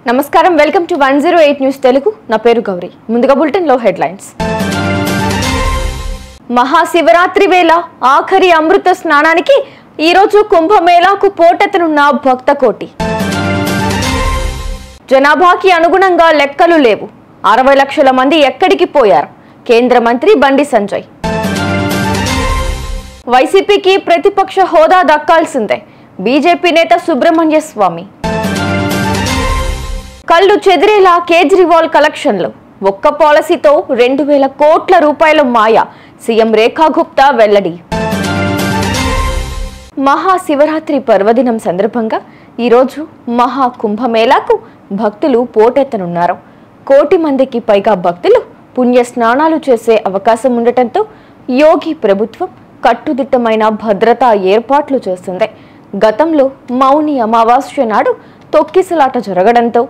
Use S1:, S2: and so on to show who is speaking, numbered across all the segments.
S1: నమస్కారం welcome to 108 news Telugu నా పేరు గౌరీ ముందుగా బులెటిన్ లో హెడ్లైన్స్ మహాశివరాత్రి వేళ ఆఖరి అమృత స్నానానికి ఈ రోజు కుంభమేళాకు పోటెత్తనున్న భక్త కోటి జనాభాకి అనుగుణంగా లెక్కలు లేవు 60 లక్షల మంది ఎక్కడికి పోయారు కేంద్ర మంత్రి బండి సంజయ్ వైసీపీకి ప్రతిపక్ష హోదా దక్కాల్సిందే బీజేపీ నేత సుబ్రహ్మణ్య స్వామి కళ్ళు చెదిరేలా కేజ్రీవాల్ కలెక్షన్లు ఒక్క పాలసీతో 2000 కోట్ల రూపాయల మాయ సీఎం రేఖా గుప్తా వెల్లడి మహాశివరాత్రి పర్వదినం సందర్భంగా ఈరోజు మహా కుంభమేళాకు భక్తులు పోటెత్తనున్నారు 1 కోటి మందికి పైగా భక్తులు పుణ్య స్నానాలు చేసే అవకాశం ఉండటంతో యోగి ప్రభుత్వం కట్టుదిట్టమైన భద్రతా ఏర్పాట్లు చేస్తుంది గతంలో మౌని అమావాస్య నాడు తొక్కిసలాట జరగడంతో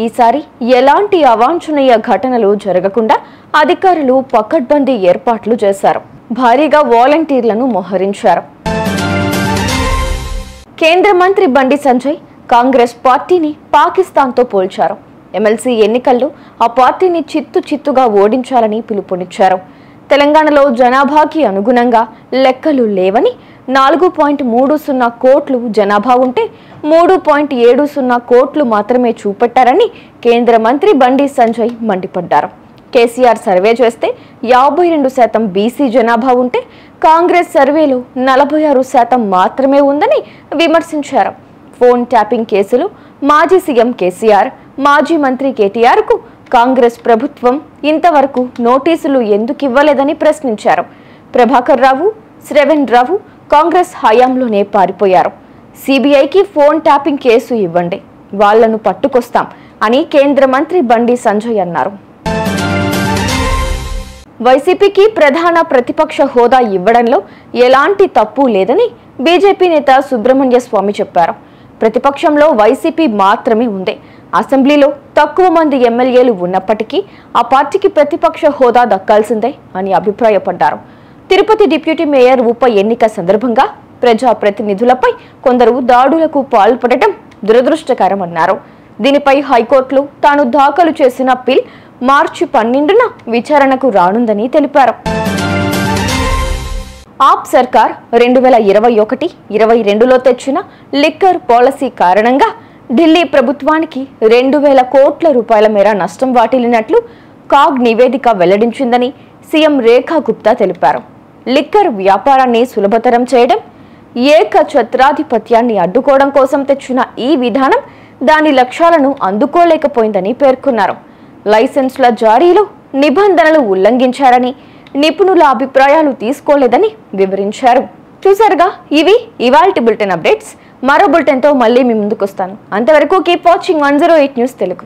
S1: ఈసారి ఎలాంటి అవాంఛనీయ ఘటనలు జరగకుండా అధికారులు పకడ్బందీ ఏర్పాట్లు చేశారు భారీగా వాలంటీర్లను మోహరించారు కేంద్ర మంత్రి బండి సంజయ్ కాంగ్రెస్ పార్టీని పాకిస్తాన్తో పోల్చారు ఎమ్మెల్సీ ఎన్నికల్లో ఆ పార్టీని చిత్తుగా ఓడించాలని పిలుపునిచ్చారు తెలంగాణలో జనాభాకి అనుగుణంగా లెక్కలు లేవని 4.30 కోట్లు జనాభా ఉంటే 3.70 కోట్లు మాత్రమే చూపెట్టారని కేంద్ర మంత్రి బండి సంజయ్ మండిపడ్డారు కేసీఆర్ సర్వే చేస్తే 52% బీసీ జనాభా ఉంటే కాంగ్రెస్ సర్వేలో 46% మాత్రమే ఉందని విమర్శించారు ఫోన్ ట్యాపింగ్ కేసులు మాజీ సీఎం కేసీఆర్ మాజీ మంత్రి కేటీఆర్ కు కాంగ్రెస్ ప్రభుత్వం ఇంతవరకు నోటీసులు ఎందుకు ఇవ్వలేదని ప్రశ్నించారు ప్రభాకర్ రావు శ్రవణ్ రావు కాంగ్రెస్ హయాంలోనే పారిపోయారు సిబిఐకి ఫోన్ ట్యాపింగ్ కేసు ఇవ్వండి వాళ్లను పట్టుకొస్తాం అని కేంద్ర మంత్రి బండి సంజయ్ అన్నారు వైసీపీకి ప్రధాన ప్రతిపక్ష హోదా ఇవ్వడంలో ఎలాంటి తప్పు లేదని బీజేపీ నేత సుబ్రహ్మణ్య స్వామి చెప్పారు ప్రతిపక్షంలో వైసీపీ మాత్రమే ఉంది అసెంబ్లీలో తక్కువ మంది ఎమ్మెల్యేలు ఉన్నప్పటికీ ఆ పార్టీకి ప్రతిపక్ష హోదా దక్కాల్సిందే అని అభిప్రాయపడ్డారు తిరుపతి డిప్యూటీ మేయర్ ఉప ఎన్నిక సందర్భంగా ప్రజాప్రతినిధులపై కొందరు దాడులకు పాల్పడటం దురదృష్టకరమన్నారు దీనిపై హైకోర్టులో తాను దాఖలు చేసిన పిల్ మార్చి 12న విచారణకు రానుందని తెలిపారు ఆప్ సర్కార్ 2021-22లో తెచ్చిన లిక్కర్ పాలసీ కారణంగా ఢిల్లీ ప్రభుత్వానికి 2000 కోట్ల రూపాయల మేర నష్టం వాటిల్లినట్లు కాగ్ నివేదిక వెల్లడించిందని సీఎం రేఖా గుప్తా తెలిపారు లిక్కర్ వ్యాపారాన్ని సులభతరం చేయడం ఏకఛత్రాధిపత్యాన్ని అడ్డుకోవడం కోసం తెచ్చిన ఈ విధానం దాని లక్ష్యాలను అందుకోలేకపోయిందని పేర్కొన్నారు లైసెన్సుల జారీలో నిబంధనలు ఉల్లంఘించారని నిపుణుల అభిప్రాయాలు తీసుకోలేదని వివరించారు చూసారుగా ఇవి ఇవాల్టి బులెటిన్ అప్డేట్స్ మరో బులెటిన్తో మళ్ళీ మీ ముందుకు వస్తాను అంతవరకు కీప్ వాచింగ్ 108 న్యూస్ తెలుగు